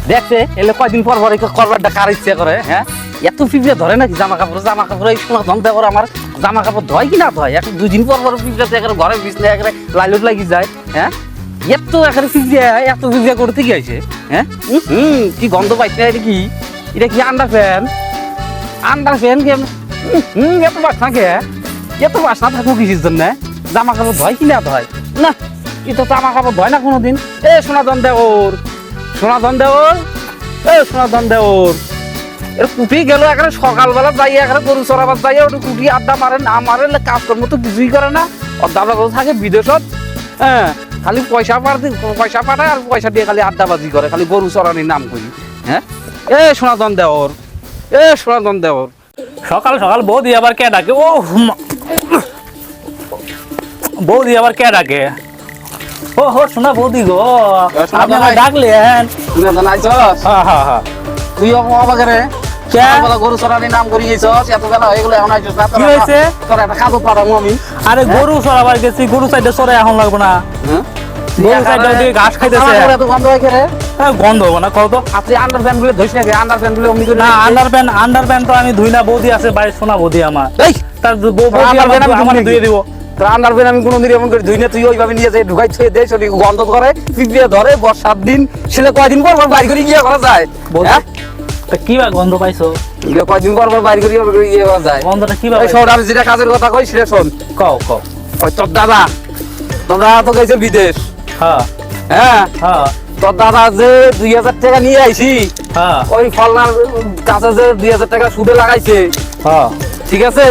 দেখছে এলে কয়দিন পর পর করবারটা কার ইচ্ছা করে। হ্যাঁ, এত পিঁপড়ে ধরে নাকি জামা কাপড় এই সময় ধংসা করে আমার জামা কাপড় ধয় কি না ধয়? এখন 2 দিন পর পর পিঁপড়ে একবার ঘরের বিছনে একবারে লাইলুট লাগি যায়। হ্যাঁ, এত এখানে পিঁপড়ে করতে কি আছে? হ্যাঁ, কি গন্ধ পাইছে? এটা কি আন্ডার ফ্যান কি? এত বাসনা কে? এত বাসনা থাকবো কিসের জন্য? জামা কাপড় ধয় কি না ধয়? না, এ তো জামা কাপড় ধয় না কোনোদিন। এ সোনাধন দেওর এর কুটি গেল এখানে সকালবেলা যাই এখানে গরু চড়াবার যাই ওটা কুটি আড্ডা মারে না মারে কাজকর্ম তো কিছুই করে না। ওর দাদা থাকে বিদেশত। হ্যাঁ, খালি পয়সা পাঠায় আর পয়সা দিয়ে খালি আড্ডাবাজি করে, খালি গরু চড়ানির নাম করি। হ্যাঁ, এ সোনাধন দেওর সকাল সকাল বৌদি আবার কে ডাকে? ও বৌদি আবার কে ডাকে? ও হো শোনা বৌদি গো, আপনারা ডাকলেন? তুই অবাকে গরু চড়ানির নাম করি এত বেলা হয়ে গেলো এখন আইসস না? কি হয়েছে? তোর একটা কাজও পাঠাবো আমি। আরে গরু চড়াবার গেছি, গরু সাইডে চড়ে এখন লাগবো না। গরু সাইডে দিয়ে ঘাস খাইতেছে। এত গন্ধ হয় রে? গন্ধ হবো না, কও তো। আপনি আন্ডার প্যান্ট গুলো ধুইস নাকি? আন্ডার প্যান্ট গুলো অমনি করে না, আন্ডার প্যান্ট তো আমি ধুই না, বৌদি আছে বাড়ির সোনা বৌদি আমার। এই তার বৌদি আমার ধুয়ে দিব। আন্ডার প্যান্ট আমি কোনোদিন এমন করে ধুই না। তুই ওইভাবে নিয়ে যাই ঢুকাই ছুঁয়ে দেয় চলি গন্ধ করে পিঁপড়ে ধরে বর্ষার দিন সেটা কয়দিন পর বাইর করে গিয়ে করা যায়? কি বা গন্ধ পাইছো? কয়দিন পর বাইর করে ইয়ে করা যায় গন্ধটা কি বা? শোন, আমি যেটা কাজের কথা কই সেটা শোন। কও ওই তোর দাদা তো গেছে বিদেশ। হ্যাঁ হ্যাঁ, হ্যাঁ তোর দাদা যে 2000 টাকা নিয়ে আইছি, হ্যাঁ ওই ফলনার কাছে যে 2000 টাকা সুদে লাগাইছে, হ্যাঁ ঠিক আছে,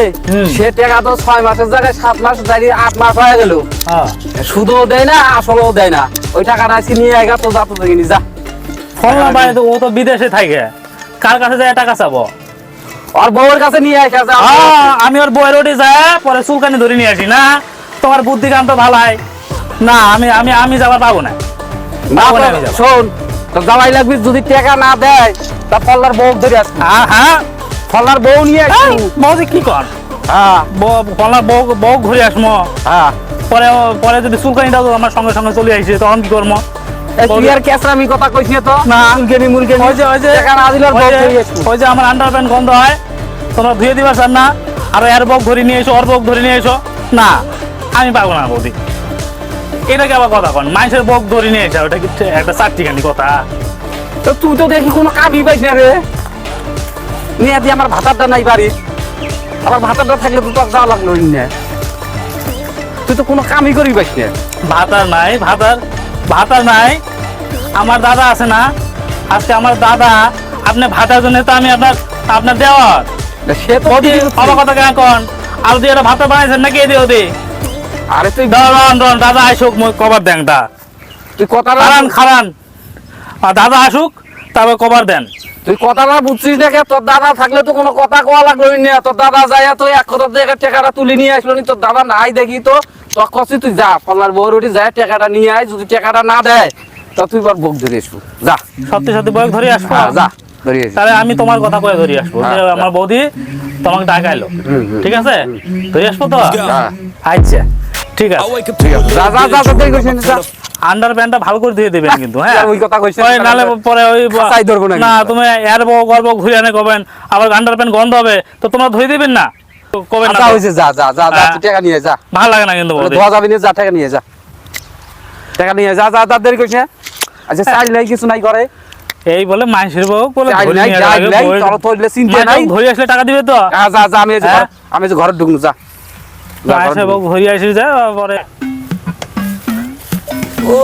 সে টাকা তো 6 মাসের জায়গায় 7 মাস 8 মাস হয়ে গেল। হ্যাঁ, সুদও দেয় না আসলেও দেয় না। ওই টাকাটা আজকে নিয়ে আইগা তো যা তো দেখিনি যা। ফলনা বাড়ি তো ও তো বিদেশে থাকে, কার কাছে যায় টাকা চাবো? ওর বউয়ের কাছে নিয়ে আইসা যা। আমি ওর বউয়ের ওটি যায় পরে চুলকানি ধরে নিয়ে আসি না। তোমার বুদ্ধি কাম তো ভালাই না। আমি যাবার পাবো না। শোন, তোর জামাই লাগবি যদি টাকা না দেয় তা ফলনার বউ ধরে আসবি। হ্যাঁ, ফলনার বউ নিয়ে আসবি। বৌদি কি কর? হ্যাঁ, ফলনার বউ ঘুরে আসবো। হ্যাঁ, পরে যদি চুলকানিটাও আমার সঙ্গে সঙ্গে চলে আসছে তখন কি করবো? তুই আর ক্যাসরামি কথা কইছ না তো? না, মুরগি টাকা না দিলে ওই যে আমার আন্ডার প্যান্ট গন্ধ হয়, তোমরা ধুয়ে দিবা স্যার না? আর এর বক ধরে নিয়ে এসো, ওর বক ধরে নিয়ে এসো। না, আমি পাবো না বৌদি। এটাকে আবার কথা কন, মাইসের বক ধরে নিয়ে এসো, ওটা কি একটা চারটিখানি কথা? তো তুই তো দেখি কোনো কামই পাইস না রে। নিয়ে দিয়ে আমার ভাতারটা নাই বাড়ি, আমার ভাতারটা থাকলে তো তোর যাওয়া লাগলো না। তুই তো কোনো কামই করি পাইস না। ভাতার নাই। আমার দাদা আছে না, আজকে আমার দাদা আপনি ভাতার জন্য তো আমি আপনার দেওয়ার। সে তো আমার কথা কেন কন? আর দিয়ে ভাতা বানাইছেন নাকি দিয়ে ওদি? আরে তুই দাদা আসুক, কভার দেন। তুই কথা খারান আর দাদা আসুক তারপর কভার দেন। তুই কথাটা বুঝছিস না? তোর দাদা থাকলে তো কোনো কথা কোয়া লাগলো না। তোর দাদা যায় তো 1 কথা থেকে টাকাটা তুলে নিয়ে আসলো নি। তোর দাদা নাই দেখি তো তোর কষ্ট তুই যা ফলনার বউর উঠি যায় টাকাটা নিয়ে আয়। যদি টাকাটা না দেয় তা তুই বার বক ধরে আসবো। যা, সত্যি বয়স ধরে আসবো। যা ধরে আসবো। তাহলে আমি তোমার কথা কয়ে ধরে আসবো। আমার বৌদি তোমাকে ডাকাইলো, ঠিক আছে? ধরে আসবো তো? আচ্ছা, ঠিক আছে। যা যা যা যা দেরি করিস না, যা। আন্ডার প্যান্টটা ভালো করে দিয়ে দেবেন কিন্তু। হ্যাঁ, ওই কথা কইছিস নালে পরে ওই খাঁচাই ধরবো না। না, তুমি এর গর্ব ঘুরে আনে কবেন, আবার আন্ডার প্যান্ট গন্ধ হবে তো তোমরা ধুয়ে দিবেন না? কবেন না? হইছে, যা যা যা যা, তুই টাকা নিয়ে যা। ভালো লাগে না কিন্তু বৌদি। ধোয়া যাবি না, যা টাকা নিয়ে যা। টাকা নিয়ে যা যা যা, দেরি করিস না। আচ্ছা, চাল নাই কিছু নাই করে এই বলে মাইসের বউ বলে চাল ধরে নাই, নিয়ে চাল যাবে, নাই, বই- তোর তো হইলে চিন্তা নাই। ধরে আসলে টাকা দিবে তো? যা যা, আমি যে ঘরে ঢুকনু, যা। মাইসের বউ ঘুরে আসি যা পরে। ও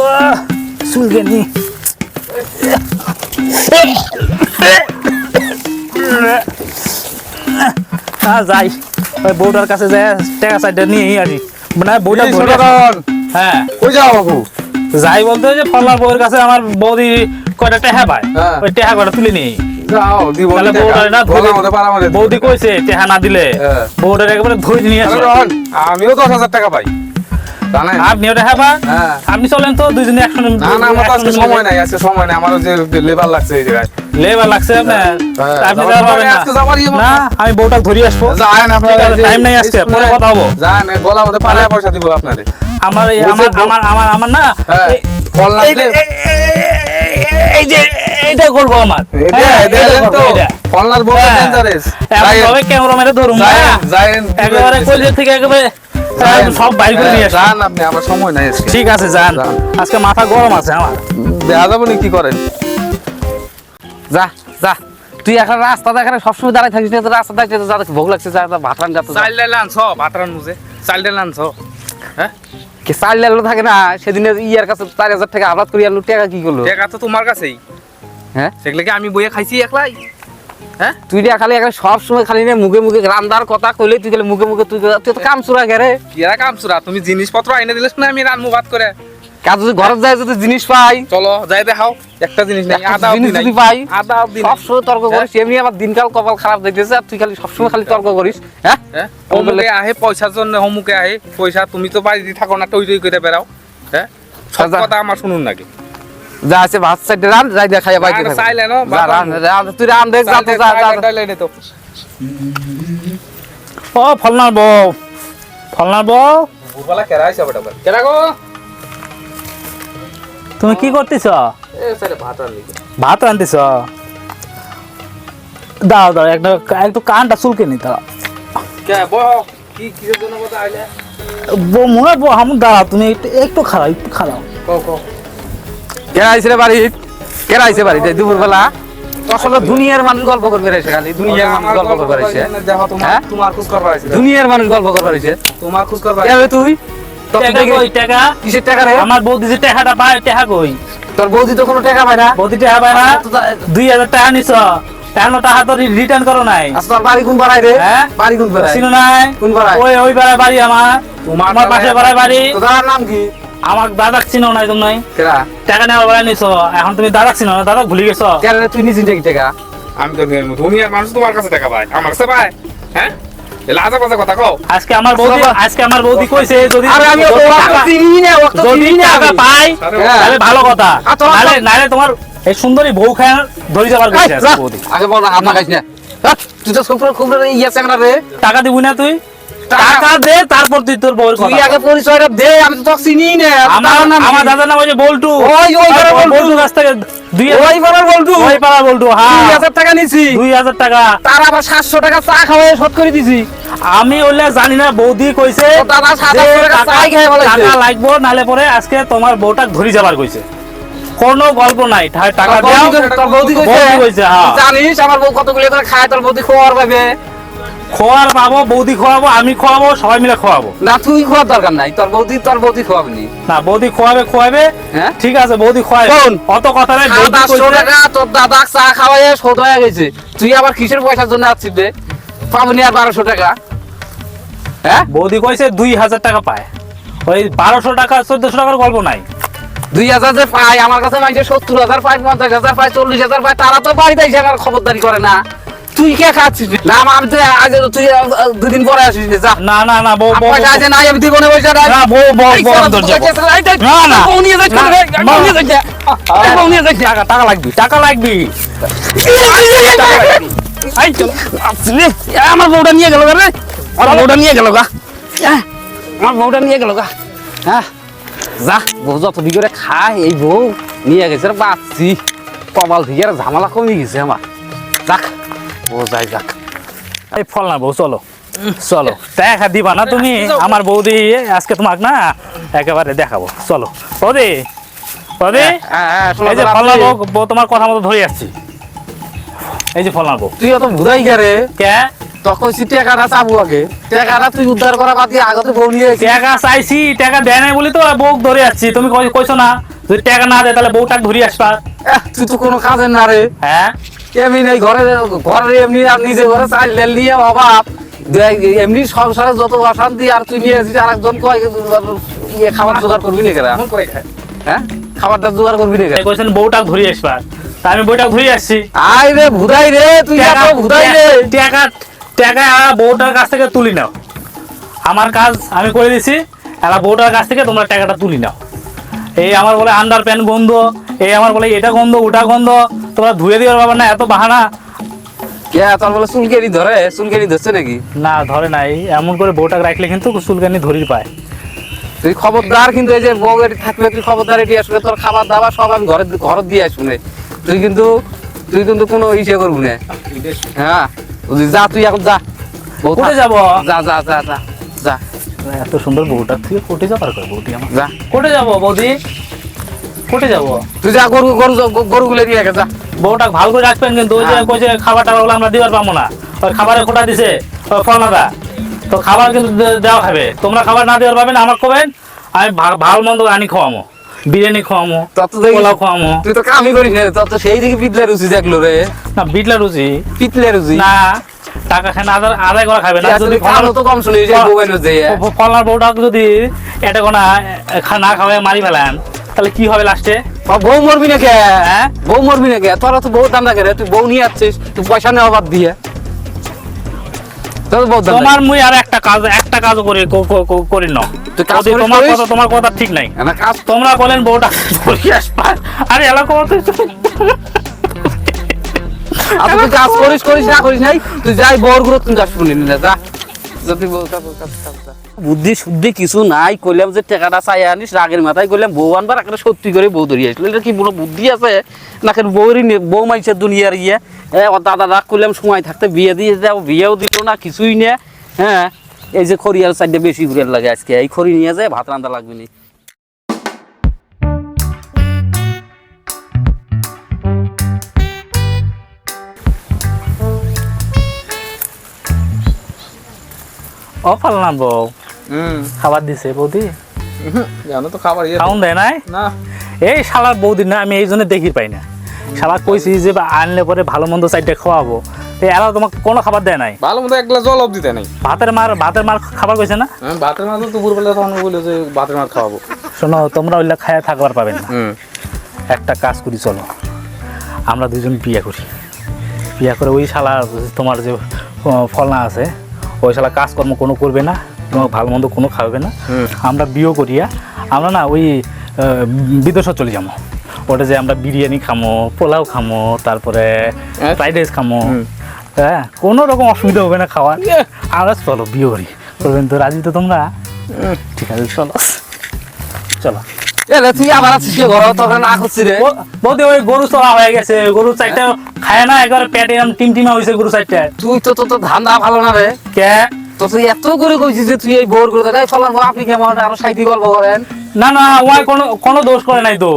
চুলকানি যাই ওই বউটার কাছে যাই টাকা সাইডটা নিয়ে আসি। মানে বউটা হ্যাঁ কই যাও বাবু? যাই বলতে যে ফলার বউয়ের কাছে আমার বৌদি কয়টা টেহা পায়, হ্যাঁ। ওই টেহা কয়টা তুলে নিই। যাও দিব তাহলে বউটারে না বৌদি কইছে টেহা না দিলে হ্যাঁ। বউটারে একেবারে ধরে নিয়ে আসো। আমিও 10,000 টাকা পাই জানেন। আপনিও টেহা পান, হ্যাঁ। আপনি চলেন তো দুইজনে একসঙ্গে। না না, আমার তো আজকে সময় নাই, আজকে সময় নাই, আমারও যে লেবার লাগছে এই জায়গায়। লেবার লাগছে আপনার? হ্যাঁ। আপনি যাওয়া পারবেন না। আজকে যাবার ইয়ে না, আমি বউটা ধরে আসবো। যান আপনারা, টাইম নাই আজকে, পরে কথা হবো। যান, গলা মধ্যে পাড়ায় পয়সা দিব আপনাদের। আমার আমার আমার আমার আমার না হ্যাঁ, এই- ফল লাগলে এই যে এইটা এইটা করবো আমার হ্যাঁ, এইটা করবো, এইটা। ফলনার বউ হ্যাঁ। ডেঞ্জারাস এমন ভাবে ক্যামেরা মেরে ধরুন না একেবারে কইলে থেকে একেবারে সব বাইর করে নিয়ে আসুন। যান আপনি, আমার সময় নাই আজকে। ঠিক আছে যান, যান। আজকে মাথা গরম আছে আমার। দেখা যাবো না কি করেন। যা যা, তুই এখন রাস্তা দেখানে সবসময় দাঁড়ায় থাকিস না, তো রাস্তা দেখতে যা ভোগ লাগছে, যা যা ভাত রান যা তো যা। চাল ডাল আনছ, ভাত রান্নুছে চাল ডাল আনছ। হ্যাঁ, কে চাল ডাল থাকে না, সেদিনে ইয়ার কাছে 4,000 টাকা আবাদ করি আনলো, টাকা কি করলো? টাকা তো তোমার কাছেই, হ্যাঁ, সেগুলো কি আমি বইয়ে খাইছি একলাই? হ্যাঁ, তুই দিয়া খালি এখন সব সময় খালি না মুখে মুখে রান্দার কথা কইলে তুই খালি মুখে মুখে তুই তুই তো কাম চুরা গেরে। এরা কাম সুরা, তুমি জিনিসপত্র আইনে দিলে না আমি রান্নু ভাত করে। কাজ যদি ঘরে যায় যদি জিনিস পাই, চলো যাই দেখাও, একটা জিনিস নাই, একটা আদা জিনিস অব্দি নাই, যদি পাই, আদা অব্দি নাই। সবসময় তর্ক করিস, এমনি আমার দিনকাল কপাল খারাপ দেখতেছে, আর তুই খালি সবসময় খালি তর্ক করিস। হ্যাঁ, হ্যাঁ, অমুকে আহে পয়সার জন্য, অমুকে আহে পয়সা, তুমি তো বাড়িতে থাকো না, টই টই করে বেড়াও। হ্যাঁ, সব আচ্ছা। কথা আমার শুনুন নাকি? যা আছে ভাত সাইডে রান, যাই দেখা খাইয়া বাইতে আর খাবি। চাইলে না, যা, রান, রান, তুই রান দেখ, যা তো যা যা যা। ও ফলনার বউ, ফলনার বউ, ভোরবেলা কেরা আইছে বড় বড় কেরা গো? তুমি কি করতেছ? এ সাইডে ভাত রান্নি। ভাত রান্ধিস? দাও দাও, একটা একটু কানটা চুলকে নি দাও। কে বহ, কি কিসের জন্য কথা আইলে? বউ মনে হয় হাম দাঁড়াও, তুমি একটু খাড়াও, একটু খাড়াও। কও কও। কেরা আইছে রে বাড়ি? কেরা আইছে বাড়িতে দুপুর বেলা? আসলে দুনিয়ার মানুষ গল্প করবে রে, খালি দুনিয়ার মানুষ গল্প করবে রে। দেখো তোমার হ্যাঁ? তোমার খোঁজ করবা আইছে। দুনিয়ার মানুষ গল্প করবে রে। তোমার খোঁজ করবা কে রে তুই? তোর টাকা থেকে কই টাকা? কিসের টাকা রে? আমার বৌদি যে টাকাটা পায়, টাকা কই? তোর বৌদি তো কোনো টাকা পায় না। বৌদি টাকা পায় না? 2,000 টাকা নিছ, এখনো টাকা তো রিটার্ন করো নাই। আচ্ছা, তোর বাড়ি কোন পাড়ায় রে? হ্যাঁ? বাড়ি কোন পাড়ায়? চিনো নাই? কোন পাড়ায়? ওই ওই পাড়ায় বাড়ি আমার, তোমার আমার পাশে পাড়ায় বাড়ি। তোর দাদার নাম কি? আমার দাদাক চিনো নাই তুমি? কেরা? টাকা নেওয়ার বেলায় নিছো, এখন তুমি দাদাক চিনো না, দাদাক ভুলে গেছো। কেরা রে, তুই নিছিস নাকি টাকা? আমি তো দুনিয়ার মানুষ তোমার কাছে টাকা পায়, আমার কাছে পায়? হ্যাঁ, এলা আজা কথা কও। আজকে আমার বৌদি কইছে যদি আরে আমি তো ওকে চিনি না, ওকে তো যদি চিনি না টাকা আমি। পাই হ্যাঁ। তাহলে ভালো কথা, আর তোমার নালে নালে তোমার এই সুন্দরী বউ খায় ধরে যাবার এই, কইছে যা। আজকে বৌদি। আগে বল না, হাত লাগাইস না। হাট, তুই তো খুব খুব ইয়া চ্যাংড়া রে। টাকা দিবি না তুই? টাকা- টাকা দে, তারপর তুই তোর বউয়ের তুই কথা আগে পরিচয়টা দে, আমি তো তোকে চিনি না। আমার দাদার নাম হচ্ছে বল্টু। ওই পাড়ার বল্টু। বল্টু কাছ থেকে ওই পাড়ার বল্টু। ওই পাড়ার বল্টু, হ্যাঁ 2,000 টাকা নিছি। 2,000 টাকা। তার আবার 700 টাকা চা খাওয়াই শোধ করে দিছি। আমি ওইলে জানি না, বৌদি কইছে তোর দাদা 700 যে টাকা চাই খায় বলেছে। টাকা লাগবো, নালে পরে আজকে তোমার বউটা ধরি যাবার কইছে। কোনো গল্প নাই, টাকা তোর দাও। বৌদি- তোর বৌদি কইছে? বৌদি কইছে, হ্যাঁ। তুই জানিস আমার বউ কতগুলো করে খায়, তোর বৌদি খোয়ার পাবে খোয়ার পাবো, বৌদি খোয়াবো, আমি খোয়াবো, সবাই মিলে খোয়াবো। না? তুই খোয়ার দরকার নাই, তোর বৌদি খোয়াবনি। না, বৌদি খোয়াবে হ্যাঁ? ঠিক আছে, বৌদি খোয়াবে। শোন, অত কথা নাই, বৌদি 700 কইছে- টাকা তোর দাদা চা খাওয়াই শোধ হয়ে গেছে। তুই আবার কিসের পয়সার জন্য আসছিস রে? পাবনি আর 1200 টাকা? হ্যাঁ, বৌদি কইছে 2,000 টাকা পায়। ওই 1200 টাকা 1400 টাকার গল্প নাই। 2,000 যে পাই, আমার কাছে মাইছে 70,000 পাই, 50,000 পাই, 40,000 পাই, তারা তো বাড়িতে এসে আমার খবরদারি করে না। তুই কে খাচ্ছিস? না, আমি তো আজ তুই 2 দিন পরে আসিস রে, যা। না না না, বউ বউ পয়সা আছে নাই, আমি দিব না পয়সা নাই। না, বউ বউ এই বউ শালা, অন্তর তুই যাবো। কাছে এই দেখ, না, না। বউ নিয়ে যাচ্ছে না, রে, না। বউ নিয়ে যাচ্ছে। এই বউ নিয়ে যাচ্ছে। টাকা লাগবে, টাকা লাগবে। এই চল, আসলে আমার বউটা নিয়ে গেল রে, আমার বউটা নিয়ে গেল গা, আমার বউটা নিয়ে গেল গা। হ্যাঁ, যা, বউ যত বিঘরে খায়, এই বউ নিয়ে গেছে রে, বাঁচছি। কপাল থেকে আর ঝামেলা কমে গেছে আমার। যাক, ও যাই যাক। এই ফল না বউ, চলো চলো, দেখা দিবা না তুমি? আমার বৌদি আজকে তোমাকে না একেবারে দেখাবো, চলো। বৌদি, বৌদি, এই যে ফলনা বউ তোমার কথা মতো ধরে আসছি। এই যে ফলনা বউ। তুই অত বুঝাই গেরে, কে তখন টাকাটা চাবো আগে, টাকাটা তুই উদ্ধার করা বাদ দিয়ে আগতে বউ নিয়ে গেছিস। টাকা চাইছি, টাকা দেয় নাই বলি তো বউ ধরে আসছি। তুমি কইছো না যদি টাকা না দেয় তাহলে বউটাকে ধরে আসবা? তুই তো কোনো কাজের না রে। হ্যাঁ, এমনি নেই ঘরে, ঘরে এমনি আর নিজে ঘরে চাল ডাল নিয়ে অভাব, এমনি সংসারে যত অশান্তি, আর তুই নিয়ে এসেছিস আরেকজন কয় ইয়ে খাবার জোগাড় করবি না কেরা? এমন করে খায়। হ্যাঁ, খাবারটা জোগাড় করবি না কেরা? কইছেন বউটাকে ধরে আসবা, তা আমি বউটাকে ধরে আসছি। আই রে ভুদাই রে, তুই এত ভুদাই রে। টাকা টাকা বউটার কাছ থেকে তুলি নাও। আমার কাজ আমি করে দিছি, এরা বউটার কাছ থেকে তোমরা টাকাটা তুলি নাও। এই আমার বলে আন্ডার প্যান্ট গন্ধ, এই আমার বলে এটা গন্ধ ওটা গন্ধ, তোমরা ধুয়ে দিবার বাবা না, এত বাহানা। কে তোর বলে চুলকেরি ধরে? চুলকেরি ধরছে নাকি? না ধরে নাই, এমন করে বউটাকে রাখলে কিন্তু চুলকানি ধরির পায়। তুই খবরদার, কিন্তু এই যে বউ এটি থাকবে, তুই খবরদার, এটি আসলে তোর খাবার দাবার সব আমি ঘরে দিয়ে আসবো না। তুই কিন্তু কোনো ইসে করবি না হ্যাঁ বুঝলি, যা তুই এখন যা বউ থাক। কোটে যাবো যা যা যা যা যা এত সুন্দর বউটা তুই কোটে যাবার কর বউটি আমার যা কোটে যাবো বৌদি কোটে যাবো তুই যা গরুগুলো নিয়ে আগে যা। বউটা ভালো করে রাখবেন কিন্তু ওই যে কইছে খাবার টাবার গুলো আমরা দিবার পাবো না ওই খাবারের খোটা দিছে ওই ফলনাদা তো খাবার কিন্তু দেওয়া খাবে তোমরা খাবার না দেওয়ার পাবেন আমার খাবেন আমি ভালো মন্দ আনি খাওয়ামো বিরিয়ানি খাওয়ামো তত দেখি পোলাও খাওয়ামো তুই তো কামই করিস না, তত সেই দিকে পিতলে রুচি দেখলো রে, না বিটলা রুচি পিতলে রুচি না টাকা খায় না আদায় করা খাবে না যদি খাওয়ানো তো কম শুনি যে বউয়ের যে ফলনার বউটা যদি এটা কোনা না খাওয়ায় মারি ফেলেন তাহলে কি হবে লাস্টে বউ মরবি না কে? হ্যাঁ বউ মরবি না কে? তোরা তো বউ দাম না কে রে? তুই বউ নিয়ে আসছিস, তুই পয়সা নেওয়া বাদ দিয়ে তোর বউ দাম তোমার মুই আর একটা কাজ করি না তুই কাজ যদি করিস? তোমার কথা ঠিক নাই না কাজ তোমরা বলেন বউটা আরে এলাকা আপনি তুই কাজ করিস না করিস নাই, তুই যাই বউর গুলো তুই কাজ শুনি না যা। যদি বউ বুদ্ধি শুদ্ধি কিছু নাই, কইলাম যে টাকাটা চাই আনিস, রাগের মাথায় কইলাম বউ আনবার একটা সত্যি করে বউ ধরিয়ে আসলো। এটা কি কোনো বুদ্ধি আছে না? কেন বউ মাইসের দুনিয়ার ইয়ে ও দাদা রাগ করলাম সময় থাকতে বিয়ে দিয়ে যাও, বিয়েও দিল না কিছুই না। হ্যাঁ এই যে খড়িয়ার সাইডে বেশি ঘুরে লাগে আজকে, এই খড়ি নিয়ে যায় ভাত রান্না লাগবে না। ও ফলনা বউ খাবার দিছে বৌদি জানো তো খাবার ইয়ে খাউন দেয় নাই না এই শালার বৌদি না আমি এই জন্য দেখি পাই না শালা কইছি যে আনলে পরে ভালো মন্দ চাইটা খাওয়াবো এরা তোমাকে কোনো খাবার দেয় নাই ভালো মতো এক গ্লাস জল অব দিতে নাই। ভাতের মার খাবার কইছে না ভাতের মাছ তো দুপুরবেলা তখন বলে যে ভাতের মাছ খাওয়াবো। শোনো তোমরা ওইলা খায়া থাকবার পাবেন না একটা কাজ করি চলো আমরা দুজন বিয়ে করি, বিয়ে করে ওই শালা তোমার যে ফলনা আছে ওই শালা কাজকর্ম কোনো করবে না, তোমার ভালো মন্দ কোনো খাবে না, আমরা বিয়ে করিয়া আমরা না ওই বিদেশে চলে যাবো, ওটা যে আমরা বিরিয়ানি খামো, পোলাও খামো, তারপরে ফ্রাইড রাইস খামো, হ্যাঁ কোনো রকম অসুবিধা হবে না খাওয়ার। আমরা চলো বিয়ে করি, করবেন তো রাজি তো তোমরা? ঠিক আছে চলো চলো। তুই আবার আছিস ঘর তখন না করছি রে বলতে ওই গরু চড়া হয়ে গেছে, গরু চারটা খায় না একবার পেটে এরকম টিমটিমা হয়েছে গরু চারটা। তুই তো ধান্দা ভালো না রে, কে তো তুই এত করে কইছিস যে তুই এই বোর করে দেখ ফলান আপনি কেমন আরো সাইডি গল্প করেন। না না ওই কোনো দোষ করে নাই তো,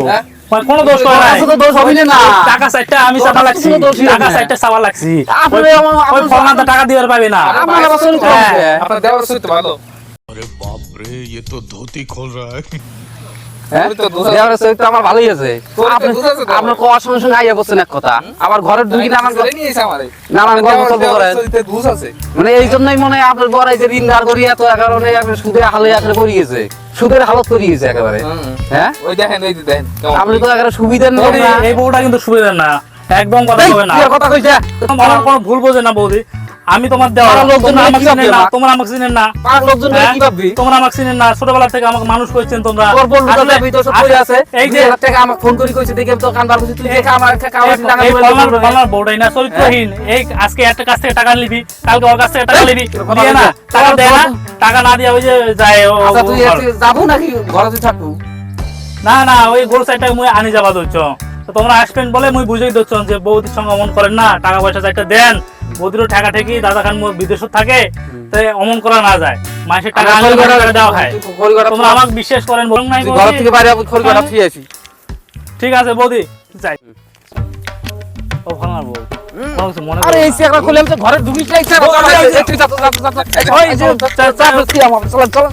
ওই কোনো দোষ করে নাই, তো দোষ হবে না। টাকা চারটা আমি চাপা লাগছি, টাকা চারটা চাপা লাগছি, আপনি ওই ফলনাটা টাকা দিবার পাবে না। আমার আবার চলে আপনার দেওয়ার সহিত ভালো अरे बाप रे ये तो धोती खोल रहा है। আমার ভালোই আছে। আপনার কোয়ার সঙ্গে সঙ্গে আইয়া বলছেন এক কথা, আবার ঘরের ঢুকি নানান নানান গল্প করেন, মানে এই জন্যই মনে হয় আপনার বড় এই যে ঋণ ধার করি এত কারণে সুদের হালে আকারে করিয়েছে, সুদের হালত করিয়েছে একেবারে। হ্যাঁ ওই দেখেন এই দেখেন আপনি তো একেবারে সুবিধা নেই না। এই বউটা কিন্তু সুবিধা না, একদম কথা হবে না, কথা কইছে আমার কোনো ভুল বোঝে না বৌদি। আমি তোমার দেওয়া পাড়ার লোকজন তোমরা আমাকে কি চিনেন না, ভাববে? তোমরা আমাকে চিনেন না, পাক লোকজন হ্যাঁ? কি ভাববি? তোমরা আমাকে চিনেন না, ছোটবেলা থেকে আমাকে মানুষ করেছেন তোমরা। তোর বন্ধু আসলে- দাদা ভিতর সব পড়ে আছে, এই যে 2000 টাকা আমাকে ফোন করে কইছে দেখে তো কান বার করছিস, তুই যে আমার কাগজ টাকা এই দিবি ফলনার বউটাই না চরিত্রহীন, এই আজকে একটা কাছ থেকে টাকা নিবি, কালকে ওর কাছ থেকে টাকা নিবি, কথা দিয়ে না বলছে। টাকা দেয় না, টাকা না দিয়ে ওই যে যায় আচ্ছা তুই যাবো নাকি ঘরে তুই থাকবো? না না ওই গরু সাইডটা মুই আনি যাবা দচ্ছ, তো তোমরা আসবেন বলে মুই বুঝাই দচ্ছ যে বৌদির সঙ্গে অমন করেন না, টাকা পয়সা চাইটা দেন, বৌদিরও ঠেকা ঠেকি দাদা খান বিদেশত থাকে, তাই অমন করা না যায়, মাসের টাকা আনলে মাসের টাকা দেওয়া হয়। তোমরা আমাকে বিশ্বাস করেন বলুন নাই ঘর বৌদি? থেকে বাইরে খড়িগড়া ফিরে আসি। ঠিক আছে বৌদি যাই। ও ভাঙার বউ কোনো কিছু মনে আরে করো এই না। চেকরা খুলে আমি তো ঘরে ঢুকিস নাই স্যার, তুই যা ওই, চল চল চল চল।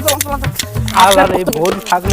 আর এই বৌদি থাকলে